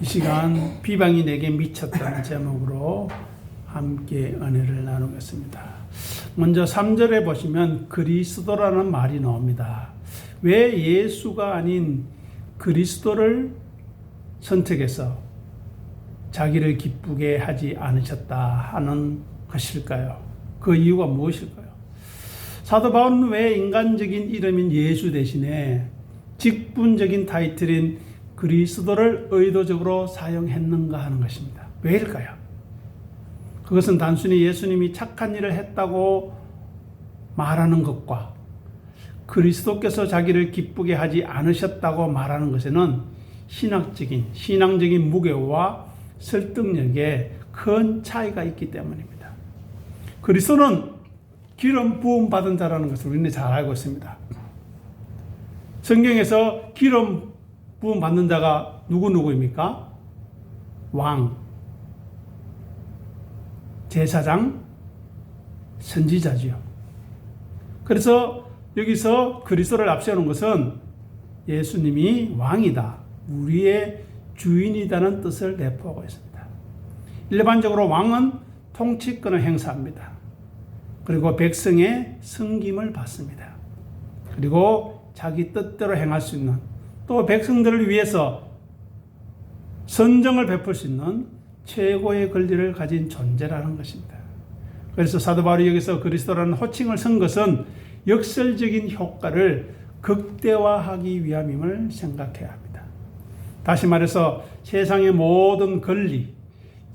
이 시간 비방이 내게 미쳤다는 제목으로 함께 은혜를 나누겠습니다. 먼저 3절에 보시면 그리스도라는 말이 나옵니다. 왜 예수가 아닌 그리스도를 선택해서 자기를 기쁘게 하지 않으셨다 하는 것일까요? 그 이유가 무엇일까요? 사도 바울은 왜 인간적인 이름인 예수 대신에 직분적인 타이틀인 그리스도를 의도적으로 사용했는가 하는 것입니다. 왜일까요? 그것은 단순히 예수님이 착한 일을 했다고 말하는 것과 그리스도께서 자기를 기쁘게 하지 않으셨다고 말하는 것에는 신앙적인 무게와 설득력에 큰 차이가 있기 때문입니다. 그리스도는 기름 부음 받은 자라는 것을 우리는 잘 알고 있습니다. 성경에서 기름 부음 받는 자가 누구입니까? 왕, 제사장, 선지자지요. 그래서 여기서 그리스도를 앞세우는 것은 예수님이 왕이다, 우리의 주인이라는 뜻을 내포하고 있습니다. 일반적으로 왕은 통치권을 행사합니다. 그리고 백성의 섬김을 받습니다. 그리고 자기 뜻대로 행할 수 있는, 또 백성들을 위해서 선정을 베풀 수 있는 최고의 권리를 가진 존재라는 것입니다. 그래서 사도 바울이 여기서 그리스도라는 호칭을 쓴 것은 역설적인 효과를 극대화하기 위함임을 생각해야 합니다. 다시 말해서 세상의 모든 권리,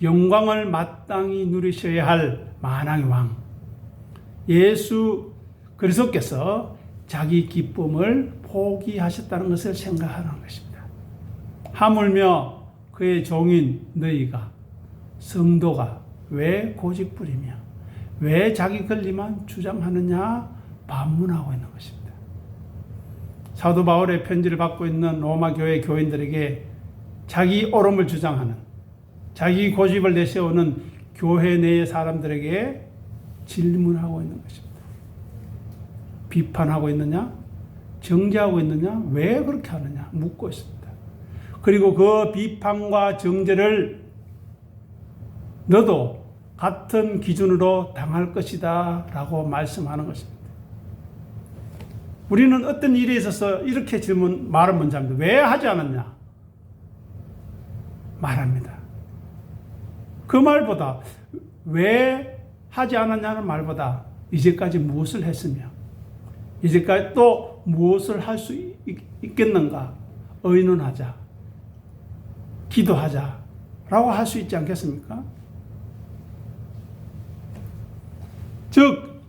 영광을 마땅히 누리셔야 할 만왕의 왕, 예수 그리스도께서 자기 기쁨을 포기하셨다는 것을 생각하는 것입니다. 하물며 그의 종인 너희가, 성도가 왜 고집부리며 왜 자기 권리만 주장하느냐 반문하고 있는 것입니다. 사도 바울의 편지를 받고 있는 로마 교회 교인들에게 자기 옳음을 주장하는, 자기 고집을 내세우는 교회 내의 사람들에게 질문하고 있는 것입니다. 비판하고 있느냐? 정죄하고 있느냐? 왜 그렇게 하느냐? 묻고 있습니다. 그리고 그 비판과 정죄를 너도 같은 기준으로 당할 것이다 라고 말씀하는 것입니다. 우리는 어떤 일에 있어서 이렇게 말을 먼저 합니다. 왜 하지 않았냐? 말합니다. 그 말보다, 왜 하지 않았냐는 말보다 이제까지 무엇을 했으며 이제까지 또 무엇을 할 수 있겠는가 의논하자, 기도하자 라고 할 수 있지 않겠습니까? 즉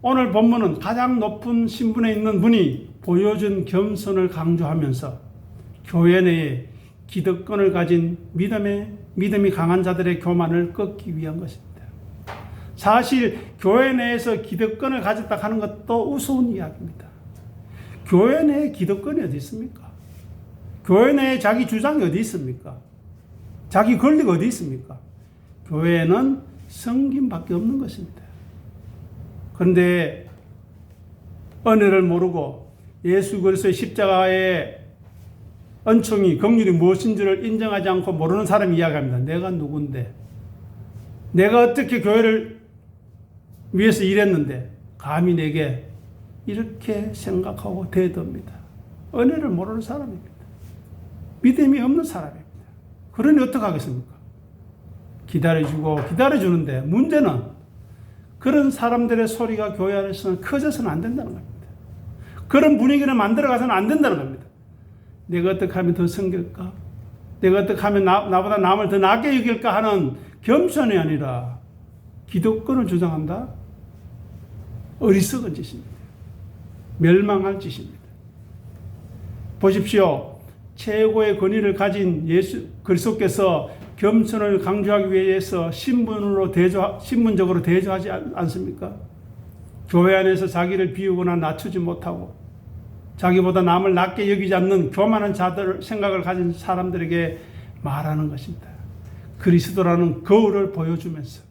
오늘 본문은 가장 높은 신분에 있는 분이 보여준 겸손을 강조하면서 교회 내에 기득권을 가진 믿음이 강한 자들의 교만을 꺾기 위한 것입니다. 사실 교회 내에서 기득권을 가졌다 하는 것도 우스운 이야기입니다. 교회 내에 기득권이 어디 있습니까? 교회 내에 자기 주장이 어디 있습니까? 자기 권리가 어디 있습니까? 교회에는 섬김밖에 없는 것입니다. 그런데 은혜를 모르고 예수 그리스도의 십자가의 은총이, 긍휼이 무엇인지를 인정하지 않고 모르는 사람이 이야기합니다. 내가 누군데, 내가 어떻게 교회를 위해서 일했는데 감히 내게 이렇게 생각하고 대듭니다. 은혜를 모르는 사람입니다. 믿음이 없는 사람입니다. 그러니 어떡하겠습니까? 기다려주는데 문제는 그런 사람들의 소리가 교회 안에서는 커져서는 안 된다는 겁니다. 그런 분위기를 만들어가서는 안 된다는 겁니다. 내가 어떻게 하면 더 섬길까? 내가 어떻게 하면 나보다 남을 더 낫게 여길까 하는 겸손이 아니라 기득권을 주장한다? 어리석은 짓입니다. 멸망할 짓입니다. 보십시오. 최고의 권위를 가진 예수 그리스도께서 겸손을 강조하기 위해서 신분적으로 대조하지 않습니까? 교회 안에서 자기를 비우거나 낮추지 못하고 자기보다 남을 낮게 여기지 않는 교만한 생각을 가진 사람들에게 말하는 것입니다. 그리스도라는 거울을 보여주면서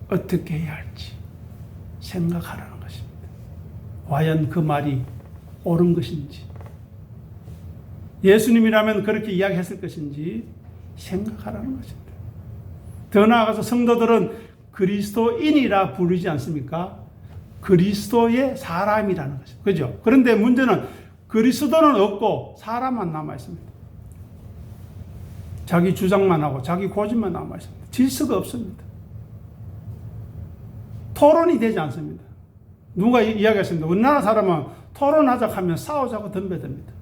어떻게 해야 할지 생각하라는 것입니다. 과연 그 말이 옳은 것인지, 예수님이라면 그렇게 이야기했을 것인지 생각하라는 것입니다. 더 나아가서 성도들은 그리스도인이라 부르지 않습니까? 그리스도의 사람이라는 것입니다. 그죠? 그런데 문제는 그리스도는 없고 사람만 남아있습니다. 자기 주장만 하고 자기 고집만 남아있습니다. 질서가 없습니다. 토론이 되지 않습니다. 누가 이야기했습니다. 우리나라 사람은 토론하자 하면 싸우자고 덤벼듭니다.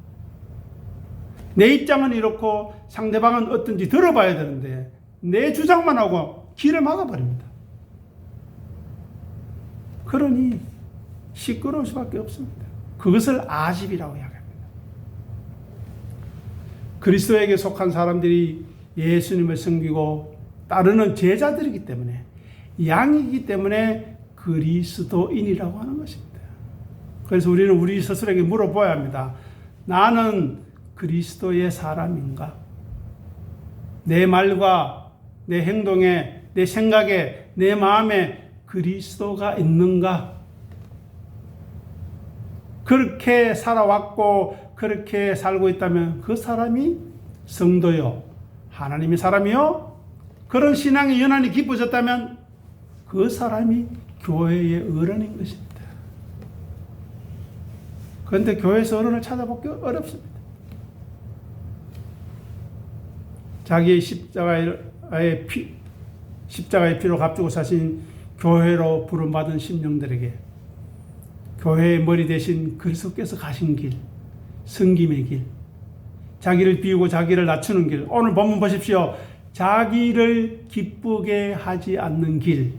내 입장은 이렇고 상대방은 어떤지 들어봐야 되는데 내 주장만 하고 길을 막아버립니다. 그러니 시끄러울 수밖에 없습니다. 그것을 아집이라고 이야기합니다. 그리스도에게 속한 사람들이 예수님을 섬기고 따르는 제자들이기 때문에, 양이기 때문에 그리스도인이라고 하는 것입니다. 그래서 우리는 우리 스스로에게 물어봐야 합니다. 나는 그리스도의 사람인가? 내 말과 내 행동에, 내 생각에, 내 마음에 그리스도가 있는가? 그렇게 살아왔고 그렇게 살고 있다면 그 사람이 성도요, 하나님의 사람이요, 그런 신앙의 연한이 깊어졌다면 그 사람이 교회의 어른인 것입니다. 그런데 교회에서 어른을 찾아보기 어렵습니다. 자기의 십자가의 피로 값주고 사신 교회로 부름받은 심령들에게 교회의 머리 대신 그리스도께서 가신 길, 섬김의 길, 자기를 비우고 자기를 낮추는 길, 오늘 본문 보십시오. 자기를 기쁘게 하지 않는 길,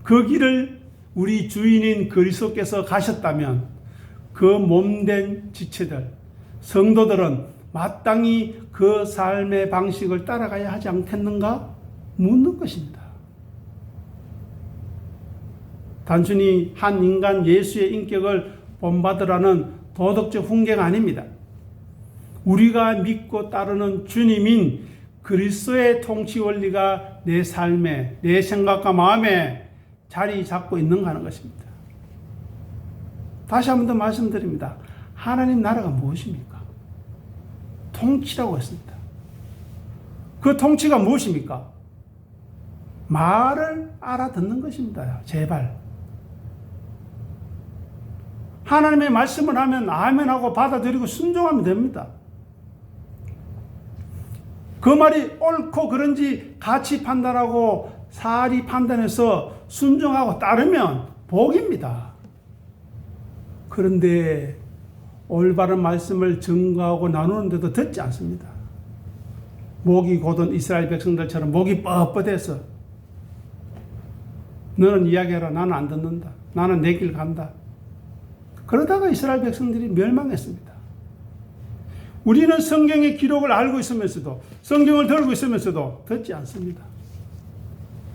그 길을 우리 주인인 그리스도께서 가셨다면 그 몸된 지체들, 성도들은 마땅히 그 삶의 방식을 따라가야 하지 않겠는가? 묻는 것입니다. 단순히 한 인간 예수의 인격을 본받으라는 도덕적 훈계가 아닙니다. 우리가 믿고 따르는 주님인 그리스도의 통치 원리가 내 삶에, 내 생각과 마음에 자리 잡고 있는가 하는 것입니다. 다시 한 번 더 말씀드립니다. 하나님 나라가 무엇입니까? 통치라고 했습니다. 그 통치가 무엇입니까? 말을 알아듣는 것입니다. 제발. 하나님의 말씀을 하면 아멘하고 받아들이고 순종하면 됩니다. 그 말이 옳고 그런지 같이 판단하고 사리 판단해서 순종하고 따르면 복입니다. 그런데 올바른 말씀을 증거하고 나누는데도 듣지 않습니다. 목이 곧은 이스라엘 백성들처럼 목이 뻣뻣해서 너는 이야기해라, 나는 안 듣는다, 나는 내 길 간다. 그러다가 이스라엘 백성들이 멸망했습니다. 우리는 성경의 기록을 알고 있으면서도, 성경을 들고 있으면서도 듣지 않습니다.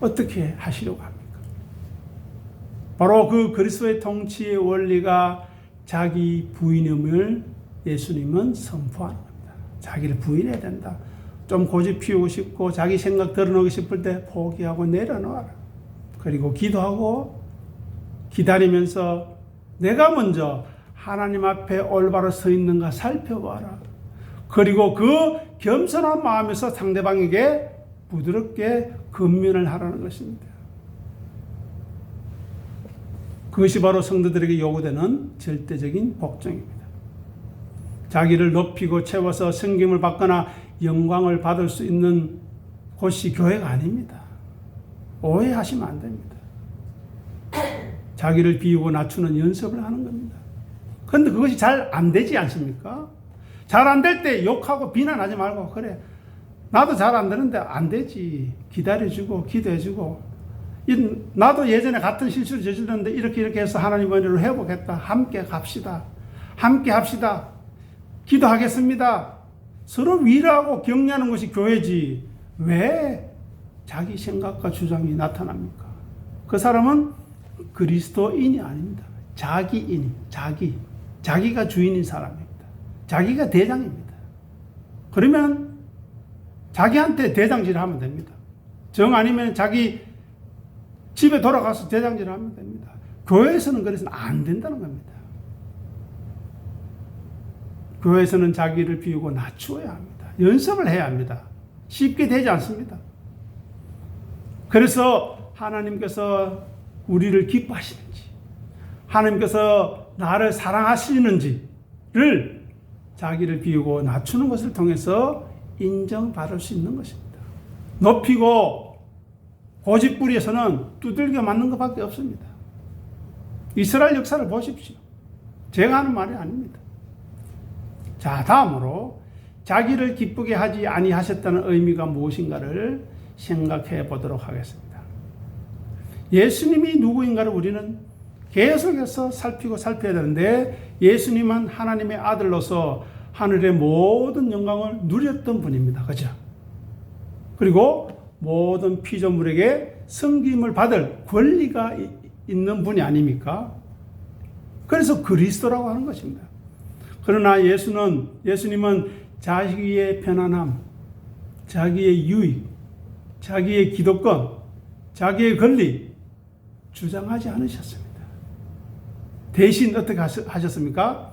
어떻게 하시려고 합니까? 바로 그 그리스도의 통치의 원리가 자기 부인임을 예수님은 선포하는 겁니다. 자기를 부인해야 된다. 좀 고집 피우고 싶고 자기 생각 드러내고 싶을 때 포기하고 내려놓아라. 그리고 기도하고 기다리면서 내가 먼저 하나님 앞에 올바로 서 있는가 살펴봐라. 그리고 그 겸손한 마음에서 상대방에게 부드럽게 권면을 하라는 것입니다. 그것이 바로 성도들에게 요구되는 절대적인 복종입니다. 자기를 높이고 채워서 섬김을 받거나 영광을 받을 수 있는 곳이 교회가 아닙니다. 오해하시면 안 됩니다. 자기를 비우고 낮추는 연습을 하는 겁니다. 그런데 그것이 잘 안 되지 않습니까? 잘 안 될 때 욕하고 비난하지 말고, 그래, 나도 잘 안 되는데 안 되지, 기다려주고 기도해주고, 나도 예전에 같은 실수를 저질렀는데 이렇게 해서 하나님 은혜로 회복했다. 함께 갑시다. 함께 합시다. 기도하겠습니다. 서로 위로하고 격려하는 것이 교회지. 왜 자기 생각과 주장이 나타납니까? 그 사람은 그리스도인이 아닙니다. 자기인, 자기가 주인인 사람입니다. 자기가 대장입니다. 그러면 자기한테 대장질을 하면 됩니다. 정 아니면 자기 집에 돌아가서 대장질을 하면 됩니다. 교회에서는 그래서는 안 된다는 겁니다. 교회에서는 자기를 비우고 낮추어야 합니다. 연습을 해야 합니다. 쉽게 되지 않습니다. 그래서 하나님께서 우리를 기뻐하시는지, 하나님께서 나를 사랑하시는지를 자기를 비우고 낮추는 것을 통해서 인정받을 수 있는 것입니다. 높이고 고집부리에서는 두들겨 맞는 것밖에 없습니다. 이스라엘 역사를 보십시오. 제가 하는 말이 아닙니다. 자, 다음으로 자기를 기쁘게 하지 아니하셨다는 의미가 무엇인가를 생각해 보도록 하겠습니다. 예수님이 누구인가를 우리는 계속해서 살펴야 되는데, 예수님은 하나님의 아들로서 하늘의 모든 영광을 누렸던 분입니다. 그죠? 그리고 모든 피조물에게 섬김을 받을 권리가 있는 분이 아닙니까? 그래서 그리스도라고 하는 것입니다. 그러나 예수님은 자기의 편안함, 자기의 유익, 자기의 기득권, 자기의 권리 주장하지 않으셨습니다. 대신 어떻게 하셨습니까?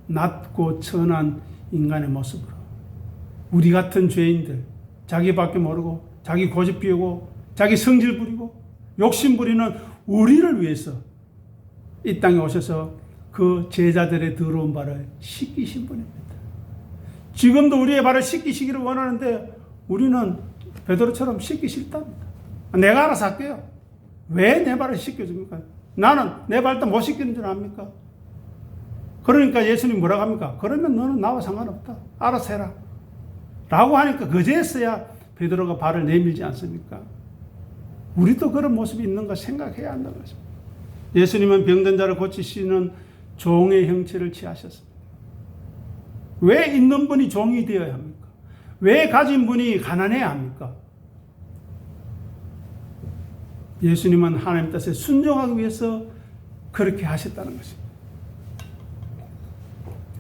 낮고 천한 인간의 모습으로 우리 같은 죄인들, 자기밖에 모르고 자기 고집 피우고 자기 성질 부리고 욕심 부리는 우리를 위해서 이 땅에 오셔서 그 제자들의 더러운 발을 씻기신 분입니다. 지금도 우리의 발을 씻기시기를 원하는데 우리는 베드로처럼 씻기 싫답니다. 내가 알아서 할게요. 왜 내 발을 씻겨줍니까? 나는 내 발도 못 씻기는 줄 압니까? 그러니까 예수님 뭐라고 합니까? 그러면 너는 나와 상관없다. 알아서 해라. 라고 하니까 그제서야 베드로가 발을 내밀지 않습니까? 우리도 그런 모습이 있는 거 생각해야 한다는 것입니다. 예수님은 병든 자를 고치시는 종의 형체를 취하셨습니다. 왜 있는 분이 종이 되어야 합니까? 왜 가진 분이 가난해야 합니까? 예수님은 하나님 뜻에 순종하기 위해서 그렇게 하셨다는 것입니다.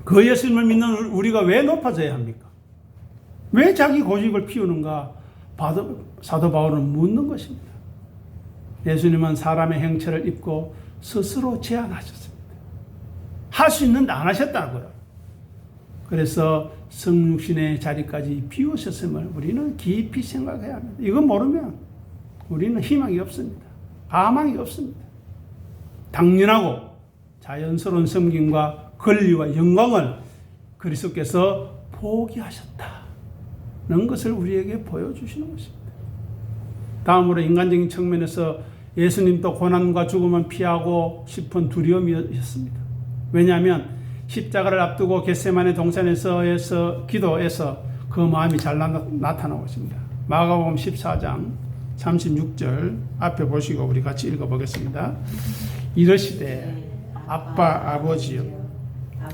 그 예수님을 믿는 우리가 왜 높아져야 합니까? 왜 자기 고집을 피우는가? 사도 바울은 묻는 것입니다. 예수님은 사람의 형체를 입고 스스로 제안하셨습니다. 할 수 있는데 안 하셨다고요. 그래서 성육신의 자리까지 비우셨음을 우리는 깊이 생각해야 합니다. 이건 모르면 우리는 희망이 없습니다. 가망이 없습니다. 당연하고 자연스러운 섬김과 권리와 영광을 그리스도께서 포기하셨다는 것을 우리에게 보여주시는 것입니다. 다음으로 인간적인 측면에서 예수님도 고난과 죽음은 피하고 싶은 두려움이었습니다. 왜냐하면 십자가를 앞두고 겟세마네 동산에서 기도해서 그 마음이 잘 나타나고 있습니다. 마가복음 14장 36절 앞에 보시고 우리 같이 읽어보겠습니다. 이르시되 아빠 아버지여,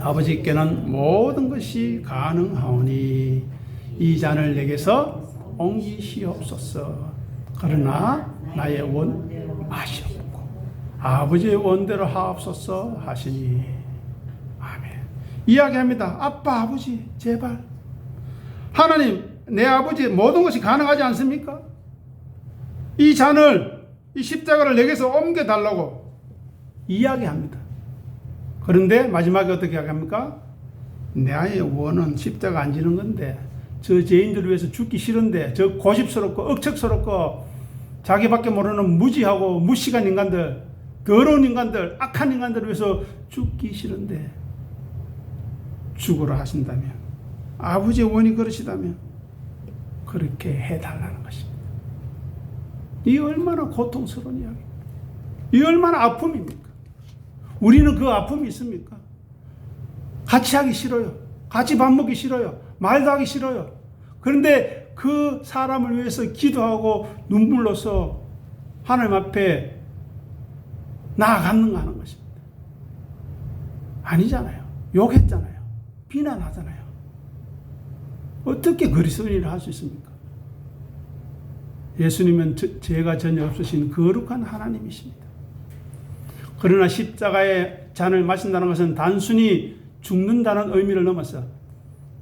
아버지께는 모든 것이 가능하오니 이 잔을 내게서 옮기시옵소서. 그러나 나의 맛이 없고 아버지의 원대로 하옵소서 하시니. 아멘. 이야기합니다. 아빠 아버지 제발, 하나님 내 아버지 모든 것이 가능하지 않습니까? 이 잔을, 이 십자가를 내게서 옮겨달라고 이야기합니다. 그런데 마지막에 어떻게 이야기합니까? 나의 원은 십자가 안 지는 건데, 저 죄인들을 위해서 죽기 싫은데, 저 고집스럽고 억척스럽고 자기밖에 모르는 무지하고 무식한 인간들, 더러운 인간들, 악한 인간들을 위해서 죽기 싫은데 죽으라 하신다면, 아버지의 원이 그러시다면 그렇게 해달라는 것입니다. 이 얼마나 고통스러운 이야기입니까? 이 얼마나 아픔입니까? 우리는 그 아픔이 있습니까? 같이 하기 싫어요. 같이 밥 먹기 싫어요. 말도 하기 싫어요. 그런데 그 사람을 위해서 기도하고 눈물로서 하나님 앞에 나아갔는가 하는 것입니다. 아니잖아요. 욕했잖아요. 비난하잖아요. 어떻게 그리스도인을 할 수 있습니까? 예수님은 죄가 전혀 없으신 거룩한 하나님이십니다. 그러나 십자가의 잔을 마신다는 것은 단순히 죽는다는 의미를 넘어서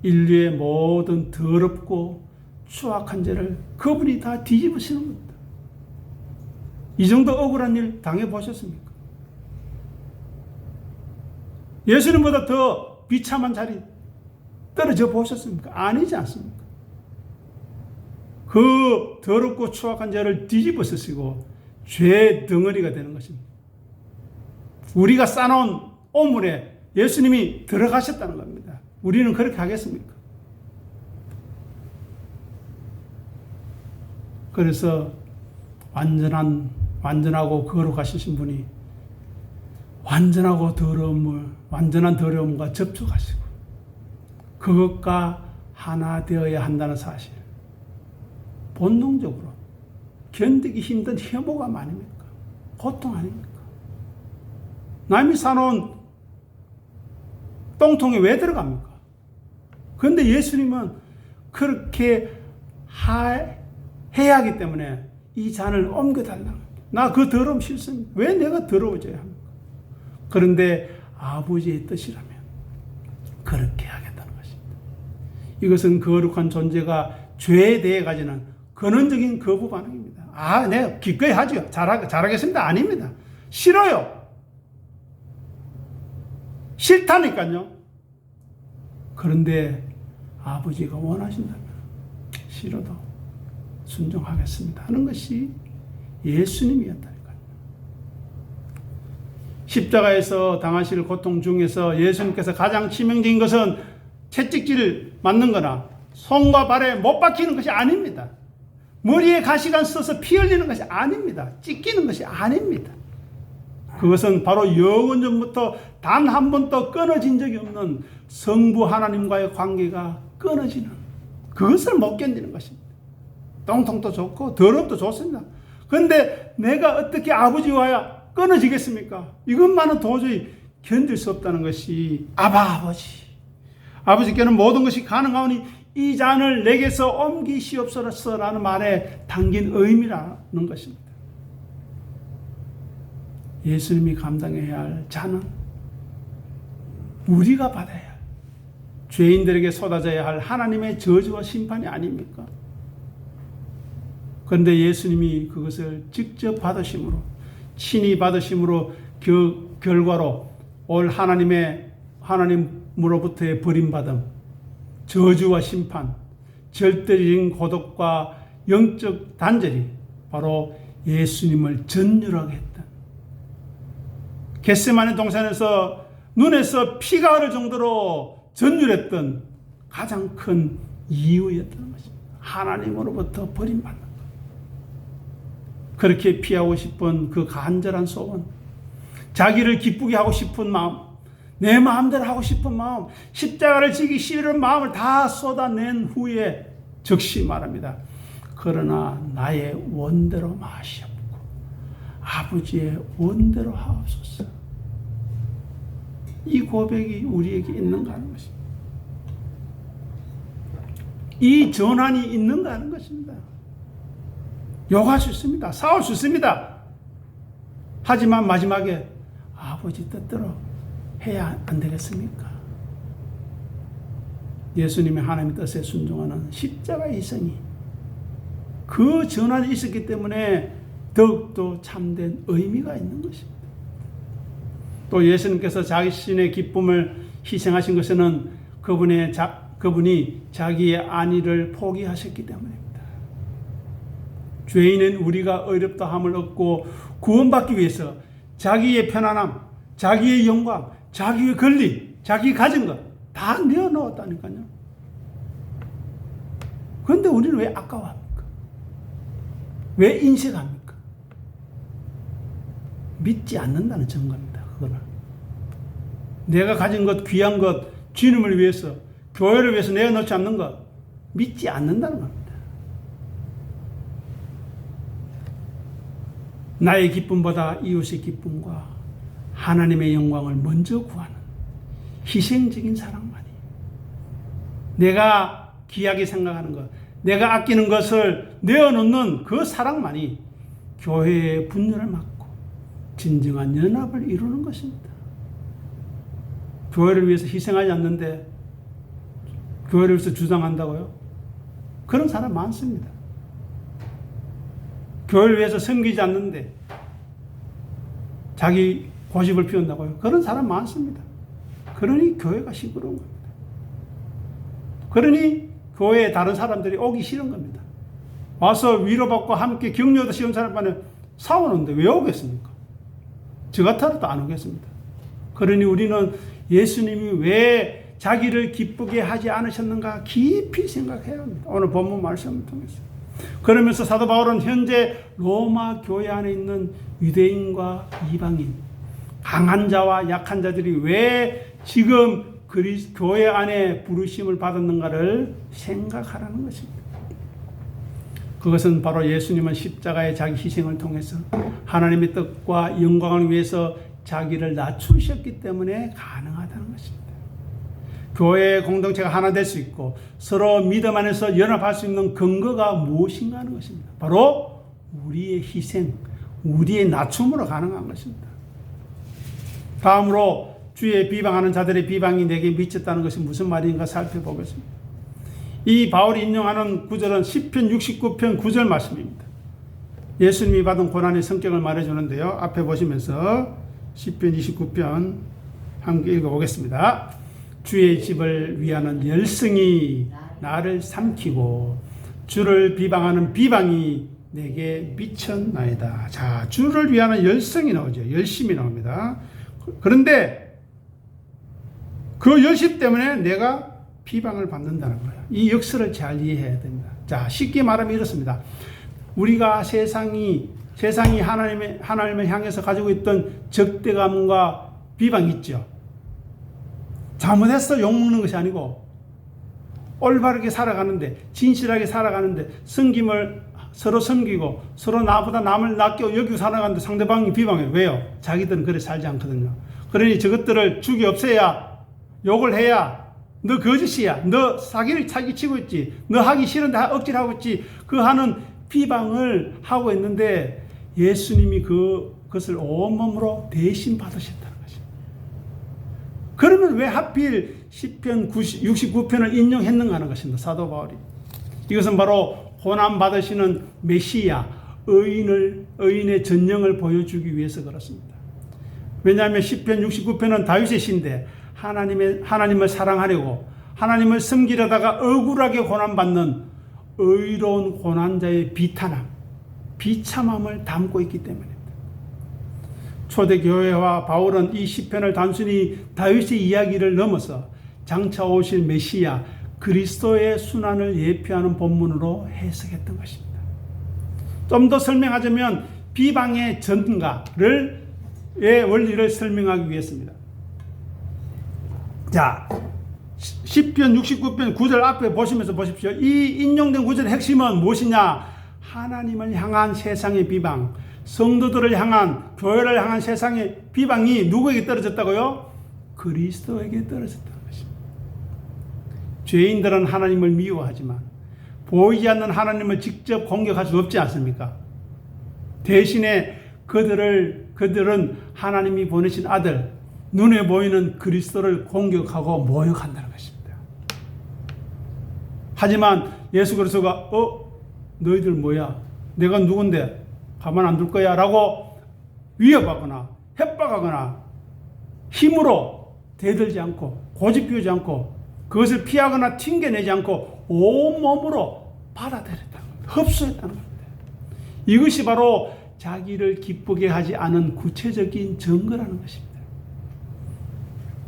인류의 모든 더럽고 추악한 죄를 그분이 다 뒤집으시는 겁니다. 이 정도 억울한 일 당해보셨습니까? 예수님보다 더 비참한 자리, 떨어져 보셨습니까? 아니지 않습니까? 그 더럽고 추악한 죄를 뒤집어 쓰시고 죄 덩어리가 되는 것입니다. 우리가 쌓아놓은 오물에 예수님이 들어가셨다는 겁니다. 우리는 그렇게 하겠습니까? 그래서 완전하고 거룩하신 분이 완전한 더러움과 접촉하시고 그것과 하나 되어야 한다는 사실, 본능적으로 견디기 힘든 혐오감 아닙니까? 고통 아닙니까? 남이 사놓은 똥통에 왜 들어갑니까? 그런데 예수님은 그렇게 해야 하기 때문에 이 잔을 옮겨달라고. 나 그 더러움 싫습니다. 왜 내가 더러워져야 합니까? 그런데 아버지의 뜻이라면 그렇게 하겠다는 것입니다. 이것은 거룩한 존재가 죄에 대해 가지는 근원적인 거부 반응입니다. 내가 기꺼이 하죠. 잘하겠습니다. 아닙니다. 싫어요. 싫다니까요. 그런데 아버지가 원하신다면 싫어도 순종하겠습니다 하는 것이 예수님이었다니까요. 십자가에서 당하실 고통 중에서 예수님께서 가장 치명적인 것은 채찍질 맞는 거나 손과 발에 못 박히는 것이 아닙니다. 머리에 가시관 써서 피 흘리는 것이 아닙니다. 찢기는 것이 아닙니다. 그것은 바로 영원전부터 단 한 번도 끊어진 적이 없는 성부 하나님과의 관계가 끊어지는, 그것을 못 견디는 것입니다. 똥통도 좋고 더럽도 좋습니다. 그런데 내가 어떻게 아버지와야 끊어지겠습니까? 이것만은 도저히 견딜 수 없다는 것이 아버지께는 모든 것이 가능하오니 이 잔을 내게서 옮기시옵소서라는 말에 담긴 의미라는 것입니다. 예수님이 감당해야 할 잔은 우리가 받아야 할, 죄인들에게 쏟아져야 할 하나님의 저주와 심판이 아닙니까? 그런데 예수님이 그것을 직접 받으심으로, 친히 받으심으로 결과로 올 하나님으로부터의 버림받음, 저주와 심판, 절대적인 고독과 영적 단절이 바로 예수님을 전율하게 했다. 겟세마네 동산에서 눈에서 피가 흐를 정도로 전율했던 가장 큰 이유였다는 것입니다. 하나님으로부터 버림받는 것. 그렇게 피하고 싶은 그 간절한 소원, 자기를 기쁘게 하고 싶은 마음, 내 마음대로 하고 싶은 마음, 십자가를 지기 싫은 마음을 다 쏟아낸 후에 즉시 말합니다. 그러나 나의 원대로 마시옵고 아버지의 원대로 하옵소서. 이 고백이 우리에게 있는가 하는 것입니다. 이 전환이 있는가 하는 것입니다. 욕할 수 있습니다. 싸울 수 있습니다. 하지만 마지막에 아버지 뜻대로 해야 안 되겠습니까? 예수님의 하나님의 뜻에 순종하는 십자가의 희생이 그 전환이 있었기 때문에 더욱더 참된 의미가 있는 것입니다. 또 예수님께서 자신의 기쁨을 희생하신 것은 그분이 자기의 안위를 포기하셨기 때문입니다. 죄인은 우리가 어렵다함을 얻고 구원받기 위해서 자기의 편안함, 자기의 영광, 자기의 권리, 자기 가진 것 다 내어놓았다니까요. 그런데 우리는 왜 아까워합니까? 왜 인식합니까? 믿지 않는다는 증거입니다. 그거는 내가 가진 것, 귀한 것, 주님을 위해서, 교회를 위해서 내어놓지 않는 것, 믿지 않는다는 겁니다. 나의 기쁨보다 이웃의 기쁨과 하나님의 영광을 먼저 구하는 희생적인 사랑만이, 내가 귀하게 생각하는 것, 내가 아끼는 것을 내어놓는 그 사랑만이 교회의 분열을 막고 진정한 연합을 이루는 것입니다. 교회를 위해서 희생하지 않는데 교회를 위해서 주장한다고요? 그런 사람 많습니다. 교회를 위해서 섬기지 않는데 자기 고집을 피운다고요? 그런 사람 많습니다. 그러니 교회가 시끄러운 겁니다. 그러니 교회에 다른 사람들이 오기 싫은 겁니다. 와서 위로받고 함께 격려도 쉬운 사람만에 싸우는데 왜 오겠습니까? 저 같아도 안 오겠습니다. 그러니 우리는 예수님이 왜 자기를 기쁘게 하지 않으셨는가 깊이 생각해야 합니다. 오늘 본문 말씀을 통해서. 그러면서 사도 바울은 현재 로마 교회 안에 있는 유대인과 이방인, 강한 자와 약한 자들이 왜 지금 교회 안에 부르심을 받았는가를 생각하라는 것입니다. 그것은 바로 예수님은 십자가의 자기 희생을 통해서 하나님의 뜻과 영광을 위해서 자기를 낮추셨기 때문에 가능하다는 것입니다. 교회의 공동체가 하나 될 수 있고 서로 믿음 안에서 연합할 수 있는 근거가 무엇인가 하는 것입니다. 바로 우리의 희생, 우리의 낮춤으로 가능한 것입니다. 다음으로 주의 비방하는 자들의 비방이 내게 미쳤다는 것이 무슨 말인가 살펴보겠습니다. 이 바울이 인용하는 구절은 시편 69편 9절 말씀입니다. 예수님이 받은 고난의 성격을 말해주는데요. 앞에 보시면서 시편 29편 함께 읽어보겠습니다. 주의 집을 위하는 열성이 나를 삼키고 주를 비방하는 비방이 내게 미쳤나이다. 자, 주를 위하는 열성이 나오죠. 열심이 나옵니다. 그런데 그 열심 때문에 내가 비방을 받는다는 거예요. 이 역설을 잘 이해해야 됩니다. 자, 쉽게 말하면 이렇습니다. 우리가 세상이 하나님을 향해서 가지고 있던 적대감과 비방이 있죠. 잘못했어 욕먹는 것이 아니고 올바르게 살아가는데, 진실하게 살아가는데, 섬김을 서로 섬기고 서로 나보다 남을 낮게 여기고 살아가는데 상대방이 비방해요. 왜요? 자기들은 그래 살지 않거든요. 그러니 저것들을 죽이 없애야, 욕을 해야, 너 거짓이야, 너 사기치고 있지, 너 하기 싫은데 억지로 하고 있지, 그 하는 비방을 하고 있는데 예수님이 그것을 온몸으로 대신 받으셨다는 것입니다. 그러면 왜 하필 시편 69편을 인용했는가 하는 것입니다. 사도 바울이. 이것은 바로 고난 받으시는 메시아, 의인의 전령을 보여주기 위해서 그렇습니다. 왜냐하면 시편 69편은 다윗의 시인데 하나님을 사랑하려고 하나님을 섬기려다가 억울하게 고난받는 의로운 고난자의 비탄함, 비참함을 담고 있기 때문입니다. 초대교회와 바울은 이 시편을 단순히 다윗의 이야기를 넘어서 장차 오실 메시아 그리스도의 순환을 예표하는 본문으로 해석했던 것입니다. 좀 더 설명하자면 비방의 전가의 원리를 설명하기 위해서입니다. 자, 시편 69편 9절 앞에 보시면서 보십시오. 이 인용된 구절의 핵심은 무엇이냐? 하나님을 향한 세상의 비방, 성도들을 향한, 교회를 향한 세상의 비방이 누구에게 떨어졌다고요? 그리스도에게 떨어졌다는 것입니다. 죄인들은 하나님을 미워하지만 보이지 않는 하나님을 직접 공격할 수 없지 않습니까? 대신에 그들은 하나님이 보내신 아들, 눈에 보이는 그리스도를 공격하고 모욕한다는 것입니다. 하지만 예수 그리스도가 너희들 뭐야? 내가 누군데 가만 안 둘 거야? 라고 위협하거나 협박하거나 힘으로 대들지 않고 고집 피우지 않고 그것을 피하거나 튕겨내지 않고 온몸으로 받아들였다는 겁니다. 흡수했다는 겁니다. 이것이 바로 자기를 기쁘게 하지 않은 구체적인 증거라는 것입니다.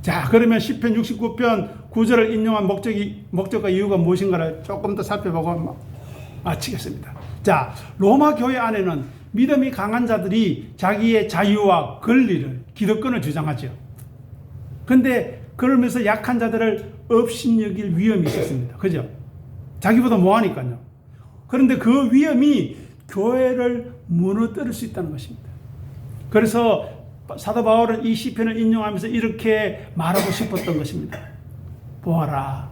자, 그러면 시편 69편 9절을 인용한 목적과 이유가 무엇인가를 조금 더 살펴보고 마치겠습니다. 자, 로마 교회 안에는 믿음이 강한 자들이 자기의 자유와 권리를, 기득권을 주장하죠. 그런데 그러면서 약한 자들을 업신여길 위험이 있었습니다. 그죠? 자기보다 뭐하니까요. 그런데 그 위험이 교회를 무너뜨릴 수 있다는 것입니다. 그래서 사도 바울은 이 시편을 인용하면서 이렇게 말하고 싶었던 것입니다. 보아라,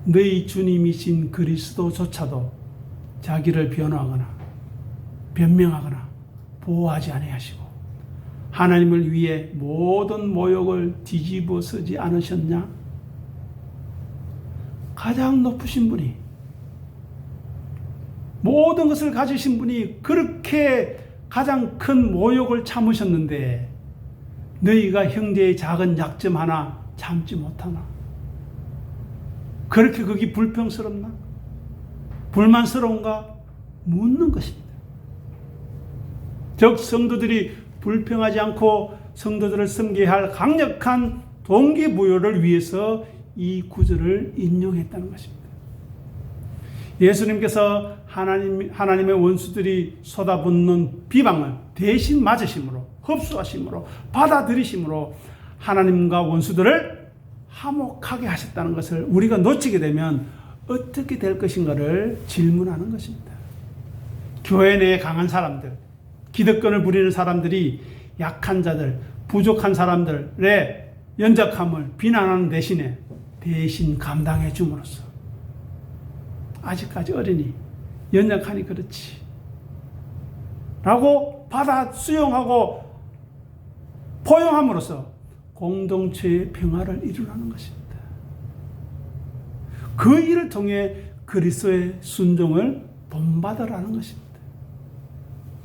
너희 주님이신 그리스도조차도 자기를 변명하거나 보호하지 아니하시고 하나님을 위해 모든 모욕을 뒤집어 쓰지 않으셨냐? 가장 높으신 분이, 모든 것을 가지신 분이 그렇게 가장 큰 모욕을 참으셨는데 너희가 형제의 작은 약점 하나 참지 못하나? 그렇게 그게 불평스럽나? 불만스러운가? 묻는 것입니다. 즉 성도들이 불평하지 않고 성도들을 섬겨야 할 강력한 동기부여를 위해서 이 구절을 인용했다는 것입니다. 예수님께서 하나님의 원수들이 쏟아붓는 비방을 대신 맞으심으로, 흡수하심으로, 받아들이심으로 하나님과 원수들을 화목하게 하셨다는 것을 우리가 놓치게 되면 어떻게 될 것인가를 질문하는 것입니다. 교회 내에 강한 사람들, 기득권을 부리는 사람들이 약한 자들, 부족한 사람들의 연약함을 비난하는 대신에 대신 감당해 줌으로써 아직까지 어리니 연약하니 그렇지 라고 받아 수용하고 포용함으로써 공동체의 평화를 이루라는 것입니다. 그 일을 통해 그리스도의 순종을 본받으라는 것입니다.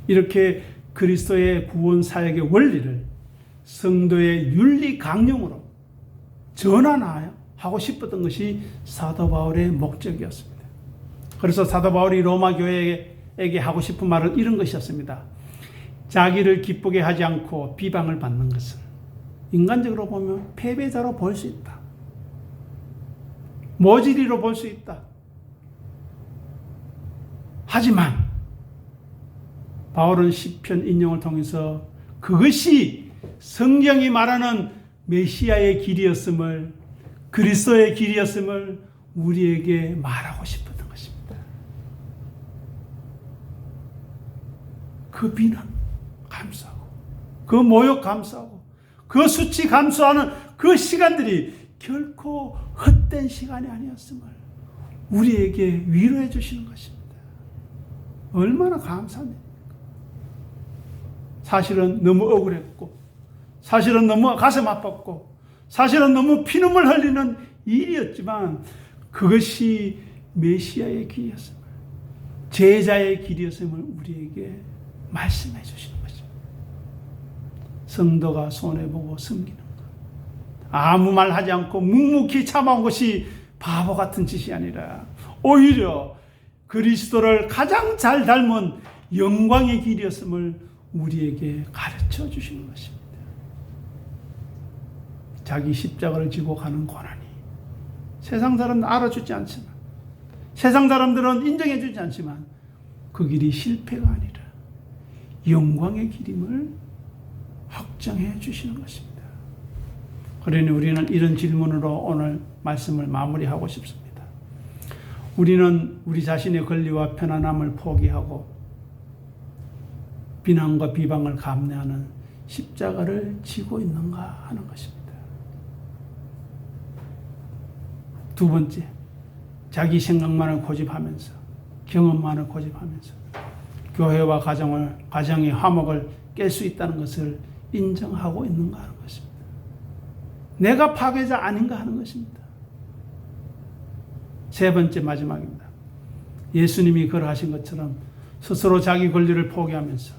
이렇게 그리스도의 구원 사역의 원리를 성도의 윤리 강령으로 전환하고 싶었던 것이 사도 바울의 목적이었습니다. 그래서 사도 바울이 로마 교회에게 하고 싶은 말은 이런 것이었습니다. 자기를 기쁘게 하지 않고 비방을 받는 것은 인간적으로 보면 패배자로 볼 수 있다. 모질이로 볼 수 있다. 하지만 바울은 시편 인용을 통해서 그것이 성경이 말하는 메시아의 길이었음을, 그리스도의 길이었음을 우리에게 말하고 싶었던 것입니다. 그 비난 감수하고, 그 모욕 감수하고, 그 수치 감수하는 그 시간들이 결코 헛된 시간이 아니었음을 우리에게 위로해 주시는 것입니다. 얼마나 감사합니까? 사실은 너무 억울했고, 사실은 너무 가슴 아팠고, 사실은 너무 피눈물 흘리는 일이었지만 그것이 메시아의 길이었음을, 제자의 길이었음을 우리에게 말씀해 주시는 것입니다. 성도가 손해보고 섬기는 것, 아무 말 하지 않고 묵묵히 참아온 것이 바보 같은 짓이 아니라 오히려 그리스도를 가장 잘 닮은 영광의 길이었음을 우리에게 가르쳐 주시는 것입니다. 자기 십자가를 지고 가는 고난이 세상 사람들은 알아주지 않지만, 세상 사람들은 인정해 주지 않지만 그 길이 실패가 아니라 영광의 길임을 확정해 주시는 것입니다. 그러니 우리는 이런 질문으로 오늘 말씀을 마무리하고 싶습니다. 우리는 우리 자신의 권리와 편안함을 포기하고 비난과 비방을 감내하는 십자가를 지고 있는가 하는 것입니다. 두 번째, 자기 생각만을 고집하면서, 경험만을 고집하면서 교회와 가정의 화목을 깰 수 있다는 것을 인정하고 있는가 하는 것입니다. 내가 파괴자 아닌가 하는 것입니다. 세 번째, 마지막입니다. 예수님이 그러하신 것처럼 스스로 자기 권리를 포기하면서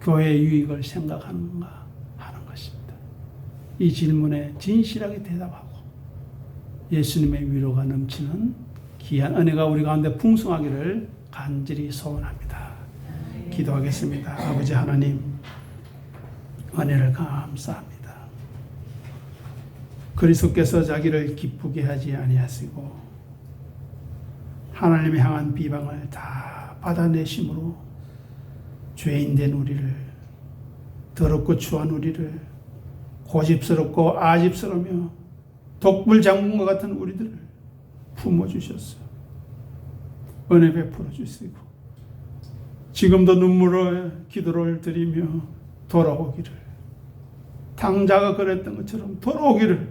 교회의 유익을 생각하는가 하는 것입니다. 이 질문에 진실하게 대답하고 예수님의 위로가 넘치는 귀한 은혜가 우리 가운데 풍성하기를 간절히 소원합니다. 기도하겠습니다. 아버지 하나님, 은혜를 감사합니다. 그리스도께서 자기를 기쁘게 하지 아니하시고 하나님을 향한 비방을 다 받아내심으로 죄인된 우리를, 더럽고 추한 우리를, 고집스럽고 아집스러며 독불장군과 같은 우리들을 품어주셨어요. 은혜 베풀어 주시고 지금도 눈물로 기도를 드리며 돌아오기를, 당자가 그랬던 것처럼 돌아오기를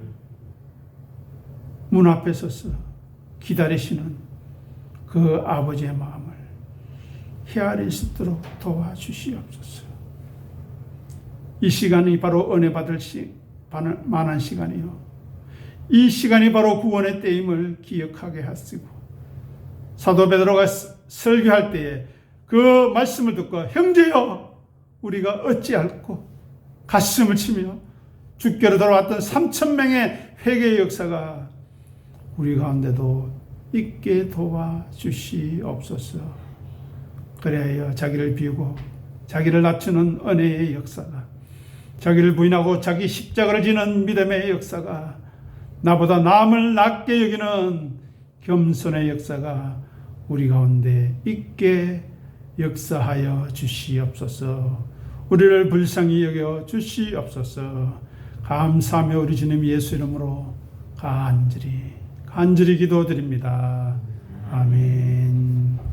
문 앞에 서서 기다리시는 그 아버지의 마음을 헤아릴 수 있도록 도와주시옵소서. 이 시간이 바로 은혜 받을 만한 시간이요, 이 시간이 바로 구원의 때임을 기억하게 하시고, 사도 베드로가 설교할 때에 그 말씀을 듣고 형제여 우리가 어찌할꼬 가슴을 치며 주께로 돌아왔던 3,000명의 회개의 역사가 우리 가운데도 있게 도와 주시옵소서. 그래야 자기를 비우고 자기를 낮추는 은혜의 역사가, 자기를 부인하고 자기 십자가를 지는 믿음의 역사가, 나보다 남을 낮게 여기는 겸손의 역사가 우리 가운데 있게 역사하여 주시옵소서. 우리를 불쌍히 여겨 주시옵소서. 감사하며 우리 주님 예수 이름으로 간절히 기도드립니다. 아멘.